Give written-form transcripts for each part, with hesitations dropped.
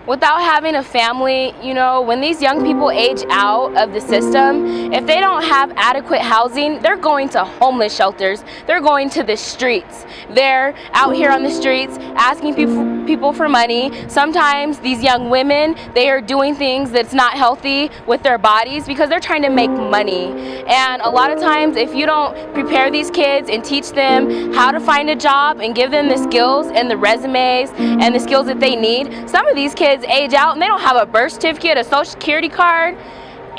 Without having a family, you know, when these young people age out of the system, if they don't have adequate housing, they're going to homeless shelters, they're going to the streets. They're out here on the streets asking people for money. Sometimes these young women, they are doing things that's not healthy with their bodies because they're trying to make money. And a lot of times, if you don't prepare these kids and teach them how to find a job and give them the skills and the resumes and the skills that they need, some of these kids age out and they don't have a birth certificate, a social security card,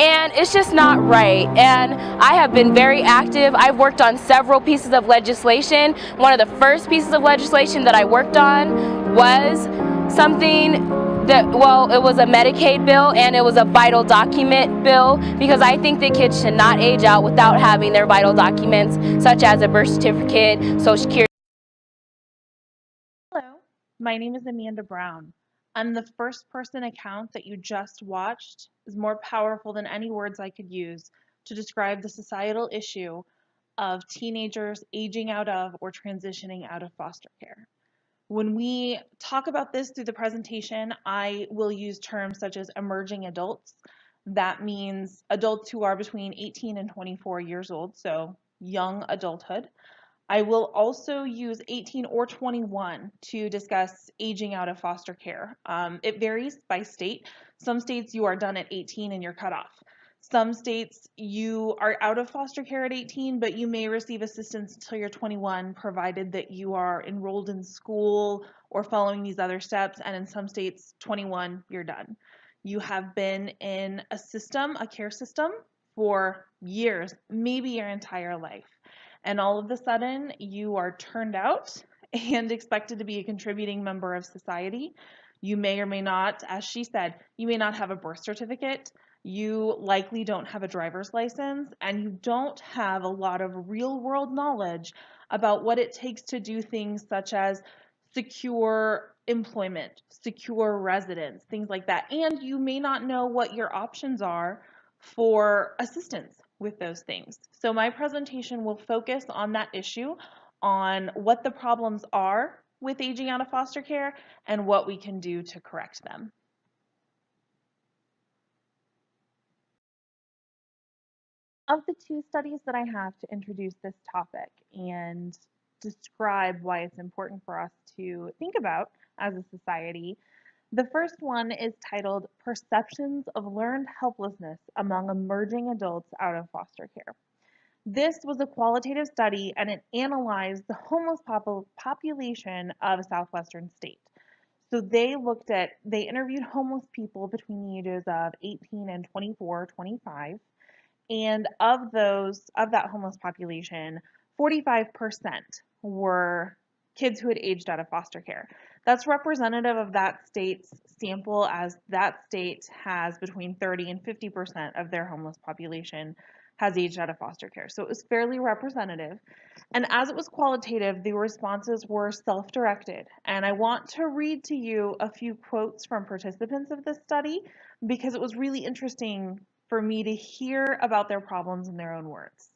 and it's just not right. And I have been very active. I've worked on several pieces of legislation. One of the first pieces of legislation that I worked on was something that, well, it was a Medicaid bill and it was a vital document bill, because I think that kids should not age out without having their vital documents, such as a birth certificate, social security. Hello, my name is Amanda Brown, and the first person account that you just watched is more powerful than any words I could use to describe the societal issue of teenagers aging out of or transitioning out of foster care. When we talk about this through the presentation, I will use terms such as emerging adults. That means adults who are between 18 and 24 years old, so young adulthood. I will also use 18 or 21 to discuss aging out of foster care. It varies by state. Some states you are done at 18 and you're cut off. Some states you are out of foster care at 18, but you may receive assistance until you're 21, provided that you are enrolled in school or following these other steps. And in some states, 21, you're done. You have been in a system, a care system, for years, maybe your entire life. And all of a sudden, you are turned out and expected to be a contributing member of society. You may or may not, as she said, you may not have a birth certificate. You likely don't have a driver's license, and you don't have a lot of real world knowledge about what it takes to do things such as secure employment, secure residence, things like that. And you may not know what your options are for assistance with those things. So my presentation will focus on that issue, on what the problems are with aging out of foster care and what we can do to correct them. Of the two studies that I have to introduce this topic and describe why it's important for us to think about as a society, the first one is titled Perceptions of Learned Helplessness Among Emerging Adults Out of Foster Care. This was a qualitative study and it analyzed the homeless population of a southwestern state. So they interviewed homeless people between the ages of 18 and 24, 25. And of that homeless population, 45% were kids who had aged out of foster care. That's representative of that state's sample, as that state has between 30 and 50% of their homeless population has aged out of foster care. So it was fairly representative. And as it was qualitative, the responses were self-directed. And I want to read to you a few quotes from participants of this study because it was really interesting for me to hear about their problems in their own words.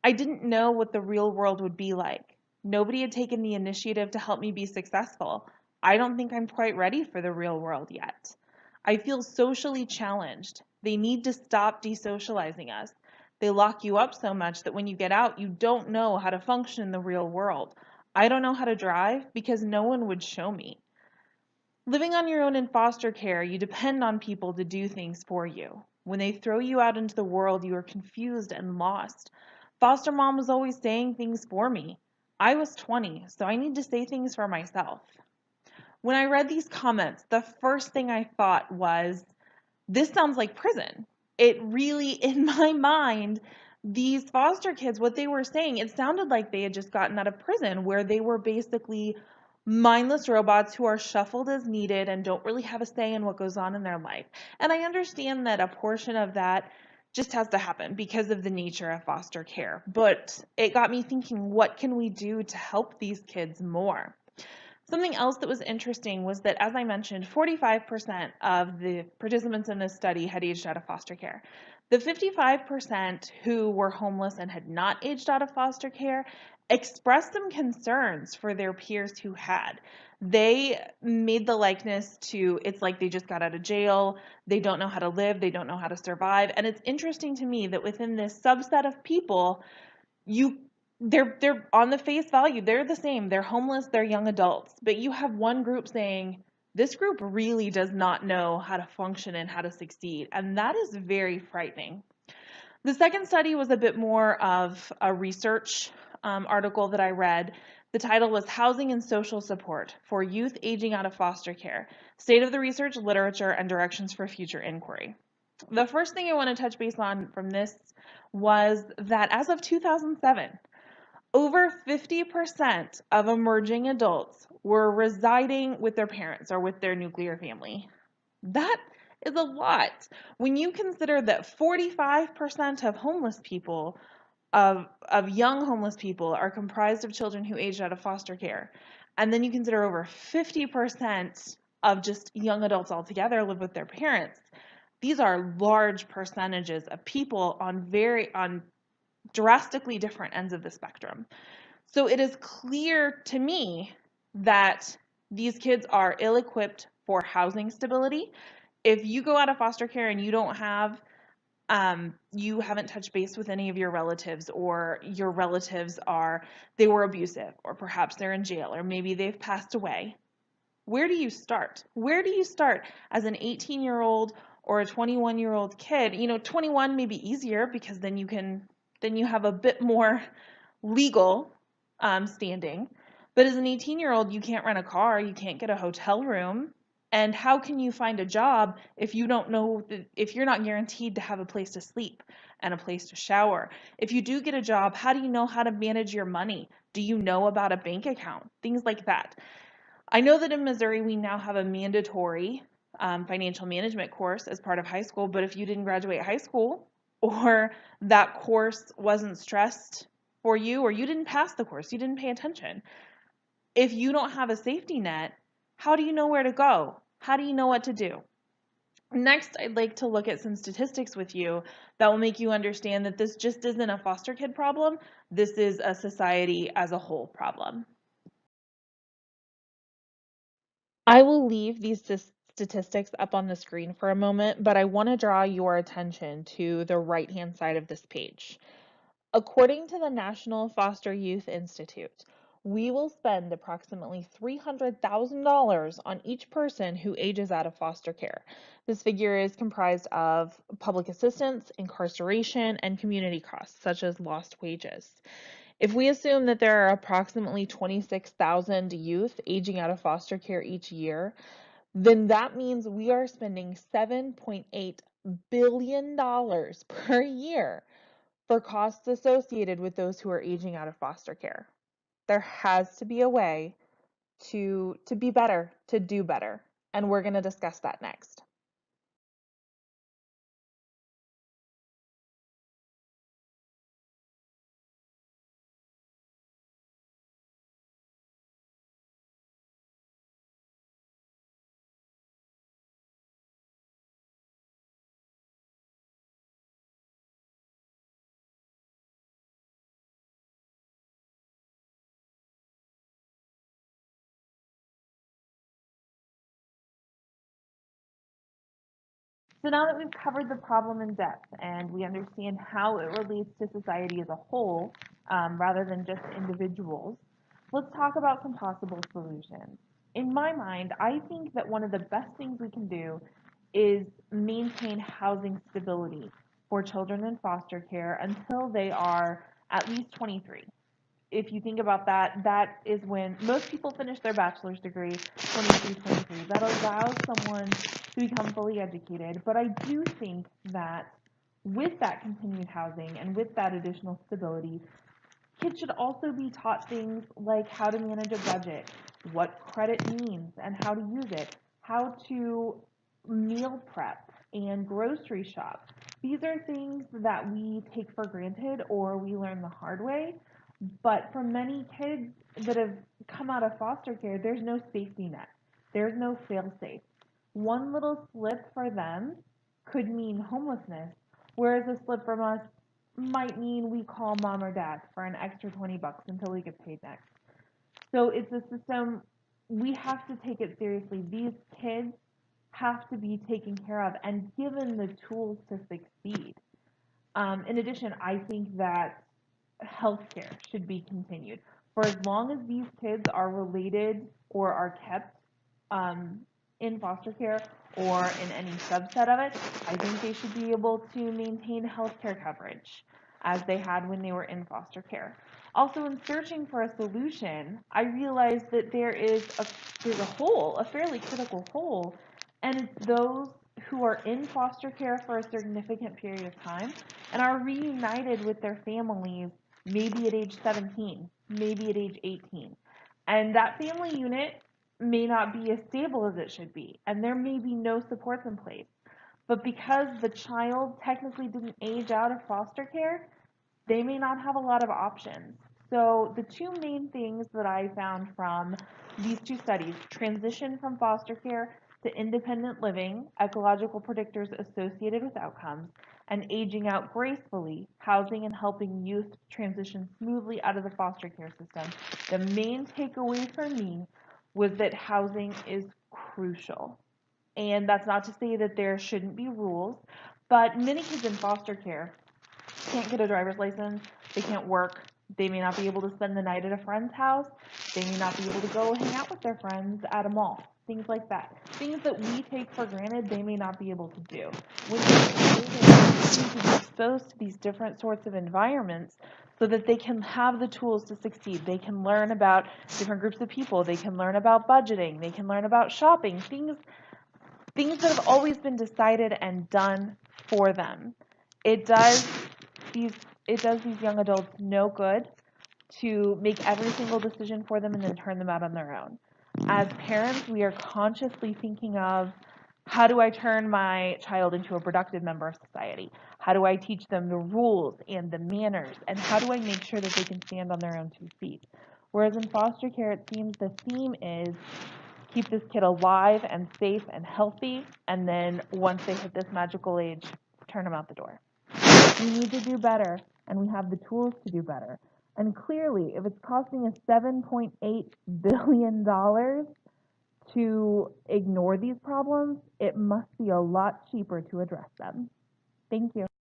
I didn't know what the real world would be like. Nobody had taken the initiative to help me be successful. I don't think I'm quite ready for the real world yet. I feel socially challenged. They need to stop desocializing us. They lock you up so much that when you get out, you don't know how to function in the real world. I don't know how to drive because no one would show me. Living on your own in foster care, you depend on people to do things for you. When they throw you out into the world, you are confused and lost. Foster mom was always saying things for me. I was 20, so I need to say things for myself. When I read these comments, the first thing I thought was, this sounds like prison. It really, in my mind, these foster kids, what they were saying, it sounded like they had just gotten out of prison where they were basically mindless robots who are shuffled as needed and don't really have a say in what goes on in their life. And I understand that a portion of that just has to happen because of the nature of foster care. But it got me thinking, what can we do to help these kids more? Something else that was interesting was that, as I mentioned, 45% of the participants in this study had aged out of foster care. The 55% who were homeless and had not aged out of foster care expressed some concerns for their peers who had. They made the likeness to it's like they just got out of jail, they don't know how to live, they don't know how to survive. And it's interesting to me that within this subset of people, they're on the face value, they're the same. They're homeless, they're young adults. But you have one group saying, this group really does not know how to function and how to succeed. And that is very frightening. The second study was a bit more of a research article that I read. The title was Housing and Social Support for Youth Aging Out of Foster Care, State of the Research, Literature, and Directions for Future Inquiry. The first thing I want to touch base on from this was that as of 2007, over 50% of emerging adults were residing with their parents or with their nuclear family. That is a lot. When you consider that 45% of homeless people, of young homeless people, are comprised of children who aged out of foster care, and then you consider over 50% of just young adults altogether live with their parents, these are large percentages of people on drastically different ends of the spectrum. So it is clear to me that these kids are ill-equipped for housing stability. If you go out of foster care and you don't have, you haven't touched base with any of your relatives, or your relatives they were abusive, or perhaps they're in jail, or maybe they've passed away, where do you start? Where do you start as an 18-year-old or a 21-year-old kid? 21 may be easier because then you have a bit more legal standing. But as an 18-year-old, you can't rent a car, you can't get a hotel room. And how can you find a job if you don't know, if you're not guaranteed to have a place to sleep and a place to shower? If you do get a job, how do you know how to manage your money? Do you know about a bank account? Things like that. I know that in Missouri, we now have a mandatory financial management course as part of high school, but if you didn't graduate high school, or that course wasn't stressed for you, or you didn't pass the course, you didn't pay attention, if you don't have a safety net, how do you know where to go? How do you know what to do? Next, I'd like to look at some statistics with you that will make you understand that this just isn't a foster kid problem. This is a society as a whole problem. I will leave these statistics up on the screen for a moment, but I want to draw your attention to the right-hand side of this page. According to the National Foster Youth Institute, we will spend approximately $300,000 on each person who ages out of foster care. This figure is comprised of public assistance, incarceration, and community costs, such as lost wages. If we assume that there are approximately 26,000 youth aging out of foster care each year, then that means we are spending $7.8 billion per year for costs associated with those who are aging out of foster care. There has to be a way to be better, to do better, and we're going to discuss that next. So now that we've covered the problem in depth and we understand how it relates to society as a whole, rather than just individuals, let's talk about some possible solutions. In my mind, I think that one of the best things we can do is maintain housing stability for children in foster care until they are at least 23. If you think about that, that is when most people finish their bachelor's degree, 23, 23. That allows someone to become fully educated. But I do think that with that continued housing and with that additional stability, kids should also be taught things like how to manage a budget, what credit means and how to use it, how to meal prep and grocery shop. These are things that we take for granted or we learn the hard way. But for many kids that have come out of foster care, there's no safety net. There's no fail-safe. One little slip for them could mean homelessness, whereas a slip from us might mean we call mom or dad for an extra 20 bucks until we get paid next. So it's a system, we have to take it seriously. These kids have to be taken care of and given the tools to succeed. In addition, I think that healthcare should be continued. For as long as these kids are related or are kept um, in foster care or in any subset of it, I think they should be able to maintain healthcare coverage as they had when they were in foster care. Also, in searching for a solution, I realized that there's a hole, a fairly critical hole, and it's those who are in foster care for a significant period of time and are reunited with their families maybe at age 17, maybe at age 18. And that family unit may not be as stable as it should be, and there may be no supports in place. But because the child technically didn't age out of foster care, they may not have a lot of options. So the two main things that I found from these two studies, transition from foster care to independent living, ecological predictors associated with outcomes, and aging out gracefully, housing and helping youth transition smoothly out of the foster care system. The main takeaway for me was that housing is crucial. And that's not to say that there shouldn't be rules, but many kids in foster care can't get a driver's license, they can't work, they may not be able to spend the night at a friend's house, they may not be able to go hang out with their friends at a mall, things like that. Things that we take for granted, they may not be able to do. When they're need to be exposed to these different sorts of environments so that they can have the tools to succeed. They can learn about different groups of people, they can learn about budgeting, they can learn about shopping, things that have always been decided and done for them. It does these young adults no good to make every single decision for them and then turn them out on their own. As parents, we are consciously thinking of, how do I turn my child into a productive member of society? How do I teach them the rules and the manners? And how do I make sure that they can stand on their own two feet? Whereas in foster care, it seems the theme is keep this kid alive and safe and healthy, and then once they hit this magical age, turn them out the door. We need to do better, and we have the tools to do better. And clearly, if it's costing us $7.8 billion to ignore these problems, it must be a lot cheaper to address them. Thank you.